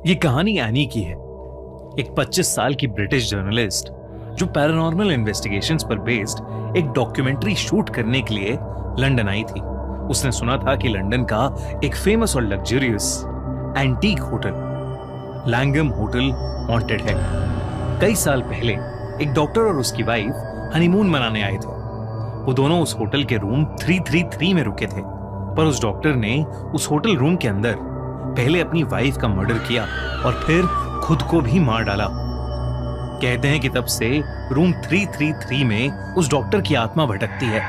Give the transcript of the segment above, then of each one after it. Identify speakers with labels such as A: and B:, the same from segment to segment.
A: ये कहानी एनी की है, एक 25 साल की ब्रिटिश जर्नलिस्ट जो पैरानॉर्मल इन्वेस्टिगेशंस पर बेस्ड एक डॉक्यूमेंट्री शूट करने के लिए लंदन आई थी। उसने सुना था कि लंदन का एक फेमस और luxurious antique hotel Langham hotel haunted है। कई साल पहले एक डॉक्टर और उसकी वाइफ हनीमून मनाने आए थे। वो दोनों उस होटल के रूम 333 में रुके थे, पर उस डॉक्टर ने उस होटल रूम के अंदर पहले अपनी वाइफ का मर्डर किया और फिर खुद को भी मार डाला। कहते हैं कि तब से रूम 333 में उस डॉक्टर की आत्मा भटकती है।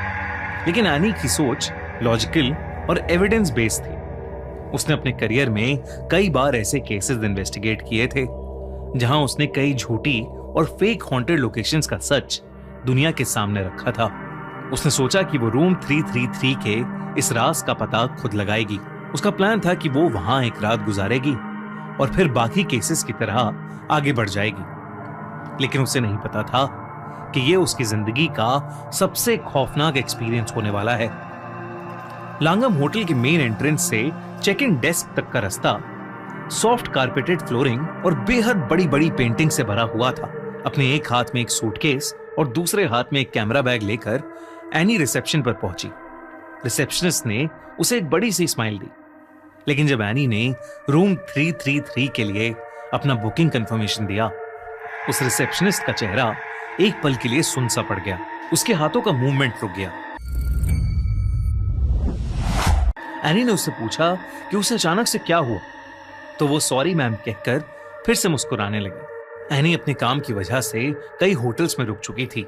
A: लेकिन एनी की सोच लॉजिकल और एविडेंस बेस्ड थी। उसने अपने करियर में कई बार ऐसे केसेस इन्वेस्टिगेट किए थे जहां उसने कई झूठी और फेक हॉन्टेड लोकेशंस का सच दुनिया के सामने रखा था। उसने सोचा कि वो रूम 333 के इस राज का पता खुद लगाएगी। उसका प्लान था कि वो वहां एक रात गुजारेगी और फिर बाकी केसेस की तरह आगे बढ़ जाएगी। लेकिन उसे नहीं पता था कि ये उसकी जिंदगी का सबसे खौफनाक एक्सपीरियंस होने वाला है। लांगम होटल के मेन एंट्रेंस से चेक इन डेस्क तक का रास्ता सॉफ्ट कारपेटेड फ्लोरिंग और बेहद बड़ी बड़ी पेंटिंग से भरा हुआ था। अपने एक हाथ में एक सूटकेस और दूसरे हाथ में एक कैमरा बैग लेकर एनी रिसेप्शन पर पहुंची। रिसेप्शनिस्ट ने उसे एक बड़ी सी स्माइल दी। लेकिन जब एनी ने रूम 333 के लिए अपना बुकिंग कंफर्मेशन दिया, उस रिसेप्शनिस्ट का चेहरा एक पल के लिए सुन सा पड़ गया। उसके हाथों का मूवमेंट रुक गया। एनी ने उससे पूछा कि उसे अचानक से क्या हुआ, तो वो सॉरी मैम कहकर फिर से मुस्कुराने लगी। एनी अपने काम की वजह से कई होटल्स में रुक चुकी थी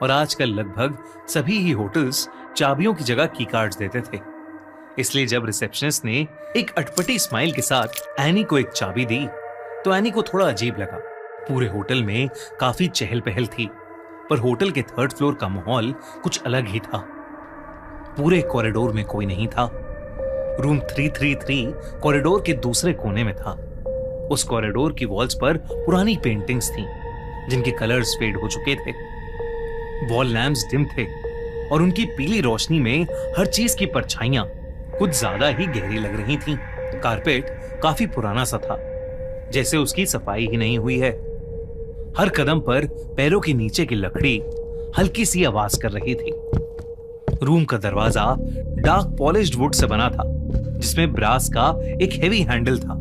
A: और आजकल लगभग सभी ही होटल्स चाबियों की जगह की कार्ड्स देते थे। इसलिए जब रिसेप्शनिस्ट ने एक अटपटी स्माइल के साथ एनी को एक चाबी दी, तो एनी को थोड़ा अजीब लगा। पूरे होटल में काफी चहल पहल थी, पर होटल के 3rd फ्लोर का माहौल कुछ अलग ही था। पूरे कॉरिडोर में कोई नहीं था। रूम 333 कॉरिडोर के दूसरे कोने में था। उस कॉरिडोर की वॉल्स पर पुरानी पेंटिंग्स थीं, जिनके कलर्स फेड हो चुके थे। वॉल लैंप्स डिम थे और उनकी पीली रोशनी में हर चीज की परछाइयां कुछ ज्यादा ही गहरी लग रही थीं। कारपेट काफी पुराना सा था, जैसे उसकी सफाई ही नहीं हुई है। हर कदम पर पैरों के नीचे की लकड़ी हल्की सी आवाज कर रही थी। रूम का दरवाजा डार्क पॉलिश्ड वुड से बना था, जिसमें ब्रास का एक हेवी हैंडल था।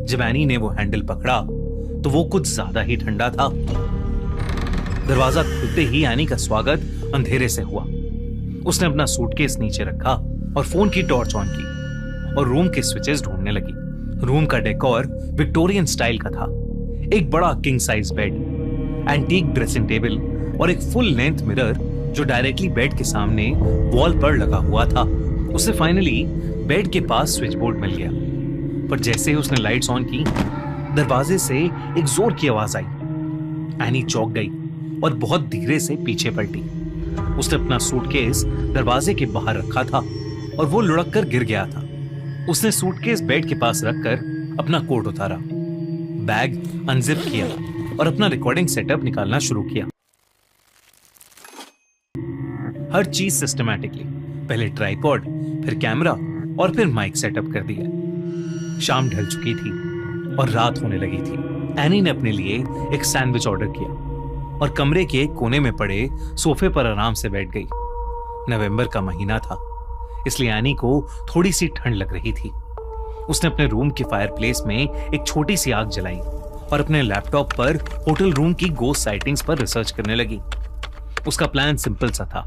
A: जब एनी ने वो हैंडल पकड़ा तो वो कुछ ज्यादा ही ठंडा था। दरवाजा खुलते ही एनी का स्वागत अंधेरे से हुआ। उसने अपना सूटकेस नीचे रखा और फोन की टॉर्च ऑन की और रूम के स्विचेस ढूंढने लगी। रूम का डेकोर विक्टोरियन स्टाइल का था। एक बड़ा king size bed, antique dressing table और एक फुल लेंथ मिरर जो डायरेक्टली बेड के सामने वॉल पर लगा हुआ था। उसे फाइनली बेड के पास स्विच बोर्ड मिल गया, पर जैसे ही उसने लाइट्स ऑन की, दरवाजे से एक जोर की आवाज आई। एनी चौंक गई और बहुत धीरे से पीछे पलटी। उसने अपना सूटकेस दरवाजे के बाहर रखा था और वो लुढ़क कर गिर गया था। उसने सूटकेस बेड के पास रखकर अपना कोट उतारा, बैग अनजिप किया और अपना रिकॉर्डिंग सेटअप निकालना शुरू किया। हर चीज सिस्टमैटिकली, पहले ट्राइपॉड, फिर कैमरा और फिर माइक सेटअप कर दिया। शाम ढल चुकी थी और रात होने लगी थी। एनी ने अपने लिए एक सैंडविच ऑर्डर किया और कमरे के एक कोने में पड़े सोफे पर आराम से बैठ गई। नवंबर का महीना था, इसलिए एनी को थोड़ी सी ठंड लग रही थी। उसने अपने रूम की फायरप्लेस में एक छोटी सी आग जलाई और अपने लैपटॉप पर होटल रूम की गोस्ट साइटिंग्स पर रिसर्च करने लगी। उसका प्लान सिंपल सा था।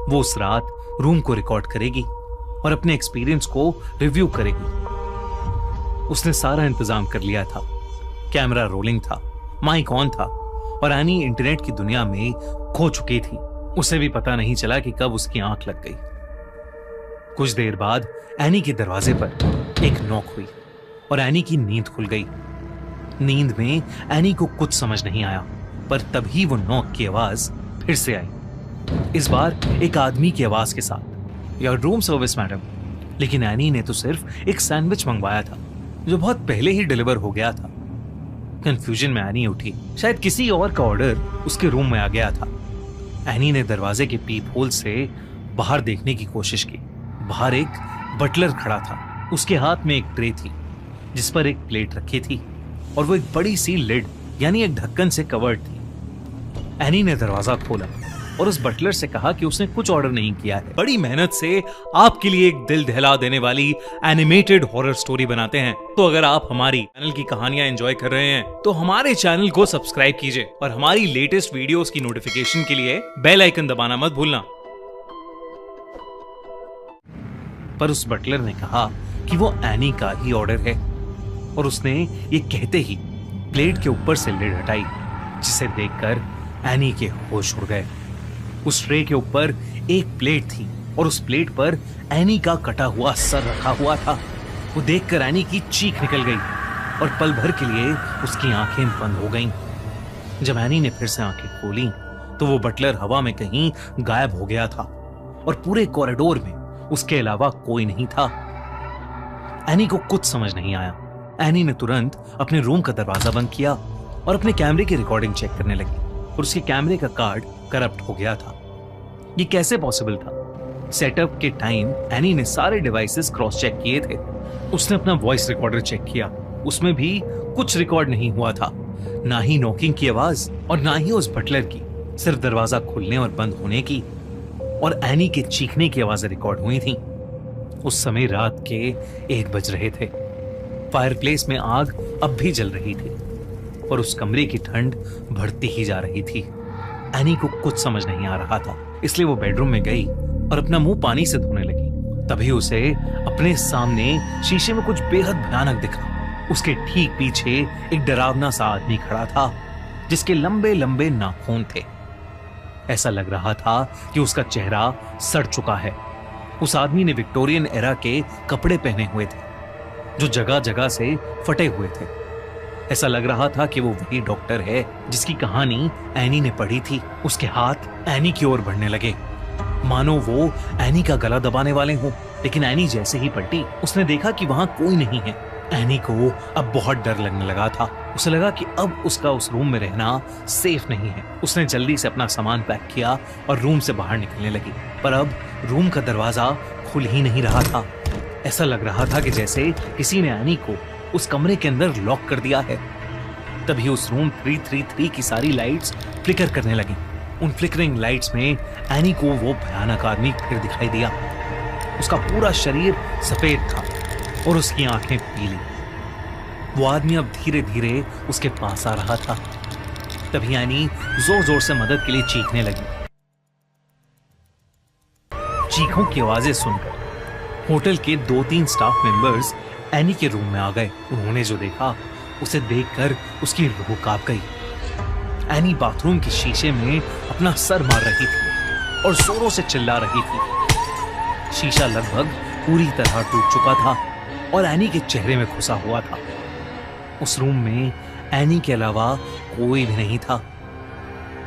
A: वो उस रात रूम को रिकॉर्ड करेगी और अपने एक्सपीरियंस को रिव्यू करेगी। उसने सारा इंतजाम कर लिया था। कैमरा रोलिंग था, माइक ऑन था और एनी इंटरनेट की दुनिया में खो चुकी थी। उसे भी पता नहीं चला कि कब उसकी आंख लग गई। कुछ देर बाद एनी के दरवाजे पर एक नॉक हुई और एनी की नींद खुल गई। नींद में एनी को कुछ समझ नहीं आया, पर तभी वो नॉक की आवाज फिर से आई। इस बार एक आदमी की आवाज के साथ, योर रूम सर्विस मैडम। लेकिन एनी ने तो सिर्फ एक सैंडविच मंगवाया था जो बहुत पहले ही डिलीवर हो गया था। कंफ्यूजन में एनी उठी। शायद किसी और का ऑर्डर उसके रूम में आ गया था। एनी ने दरवाजे के पीप होल से बाहर देखने की कोशिश की। बाहर एक बटलर खड़ा था। उसके हाथ में एक ट्रे थी जिस पर एक प्लेट रखी थी और वो एक बड़ी सी लिड यानी एक ढक्कन से कवर्ड थी। एनी ने दरवाजा खोला और उस बटलर से कहा कि उसने कुछ ऑर्डर नहीं किया है। बड़ी मेहनत से आपके लिए एक दिल दहला देने वाली एनिमेटेड हॉरर स्टोरी बनाते हैं। तो अगर आप हमारी चैनल की कहानियां एंजॉय कर रहे हैं तो हमारे चैनल को सब्सक्राइब कीजिए और हमारी लेटेस्ट वीडियोस की नोटिफिकेशन के लिए बेल आइकन दबाना मत भूलना। पर उस बटलर ने कहा कि वो एनी का ही ऑर्डर है और उसने ये कहते ही प्लेट के ऊपर से लिड हटाई, जिसे देखकर एनी के होश उड़ गए। उस ट्रे के ऊपर एक प्लेट थी और उस प्लेट पर एनी का कटा हुआ सर रखा हुआ था। वो देखकर एनी की चीख निकल गई और पल भर के लिए उसकी आंखें बंद हो गईं। जब एनी ने फिर से आंखें खोली तो वो बटलर हवा में कहीं गायब हो गया था और पूरे कॉरिडोर में उसके अलावा कोई नहीं था। एनी को कुछ समझ नहीं आया। एनी ने तुरंत अपने रूम का दरवाजा बंद किया और अपने कैमरे की रिकॉर्डिंग चेक करने लगी और उसके कैमरे का कार्ड करप्ट हो गया था। ये कैसे पॉसिबल था? सेटअप के टाइम एनी ने सारे डिवाइसेस क्रॉस चेक किए थे। उसने अपना वॉइस रिकॉर्डर चेक किया, उसमें भी कुछ रिकॉर्ड नहीं हुआ था, ना ही नॉकिंग की आवाज और ना ही उस बटलर की, सिर्फ दरवाजा खुलने और बंद होने की और एनी के चीखने की आवाजें रिकॉर्ड हुई थी। उस समय रात के 1 बज रहे थे। फायरप्लेस में आग अब भी जल रही थी और उस कमरे की ठंड बढ़ती ही जा रही थी। एनी को कुछ समझ नहीं आ रहा था, इसलिए वो बेडरूम में गई और अपना मुंह पानी से धोने लगी। तभी उसे अपने सामने शीशे में कुछ बेहद भयानक दिखा। उसके ठीक पीछे एक डरावना सा आदमी खड़ा था जिसके लंबे लंबे नाखून थे। ऐसा लग रहा था कि उसका चेहरा सड़ चुका है। उस आदमी ने विक्टोरियन एरा के कपड़े पहने हुए थे जो जगह जगह से फटे हुए थे। ऐसा लग रहा था कि वो वही डॉक्टर है जिसकी कहानी एनी ने पढ़ी थी। उसके हाथ एनी की ओर बढ़ने लगे, मानो वो एनी का गला दबाने वाले हों। लेकिन एनी जैसे ही पलटी, उसने देखा कि वहां कोई नहीं है। एनी को अब बहुत डर लगने लगा था। उसे लगा कि अब उसका उस रूम में रहना सेफ नहीं है। उसने जल्दी से अपना सामान पैक किया और रूम से बाहर निकलने लगी, पर अब रूम का दरवाजा खुल ही नहीं रहा था। ऐसा लग रहा था कि जैसे किसी ने एनी को उस कमरे के अंदर लॉक कर दिया है। तभी उस रूम 333 की सारी लाइट्स फ्लिकर करने लगी। उन फ्लिकरिंग लाइट्स में एनी को वो भयानक आदमी फिर दिखाई दिया। उसका पूरा शरीर सफेद था और उसकी आंखें पीली। वो आदमी अब धीरे धीरे उसके पास आ रहा था। तभी एनी जोर जोर से मदद के लिए चीखने लगी। चीखों की आवाजें सुनकर होटल के 2-3 स्टाफ मेंबर्स एनी के रूम में आ गए। उन्होंने जो देखा उसे देखकर उसकी रूह कांप गई। एनी बाथरूम के शीशे में अपना सर मार रही थी और जोरों से चिल्ला रही थी। शीशा लगभग पूरी तरह टूट चुका था और एनी के चेहरे में घुसा हुआ था। उस रूम में एनी के अलावा कोई भी नहीं था।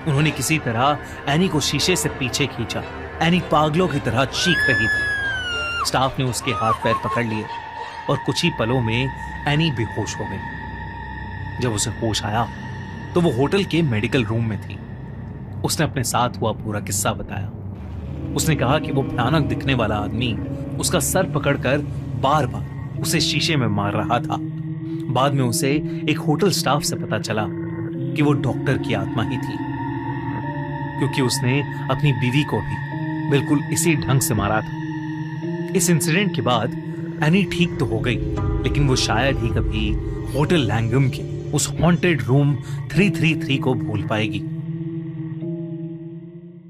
A: उन्होंने किसी तरह एनी को शीशे से पीछे खींचा। एनी पागलों की तरह चीख रही थी। स्टाफ ने उसके हाथ पैर पकड़ लिए और कुछ ही पलों में एनी बेहोश हो गई। जब उसे होश आया तो वो होटल के मेडिकल रूम में थी। उसने अपने साथ हुआ पूरा किस्सा बताया। उसने कहा कि वो भयानक दिखने वाला आदमी उसका सर पकड़कर बार बार उसे शीशे में मार रहा था। बाद में उसे एक होटल स्टाफ से पता चला कि वो डॉक्टर की आत्मा ही थी, क्योंकि उसने अपनी बीवी को भी बिल्कुल इसी ढंग से मारा था। इस इंसिडेंट के बाद एनी ठीक तो हो गई, लेकिन वो शायद ही कभी होटल लैंगम के उस हॉन्टेड रूम 333 को भूल पाएगी।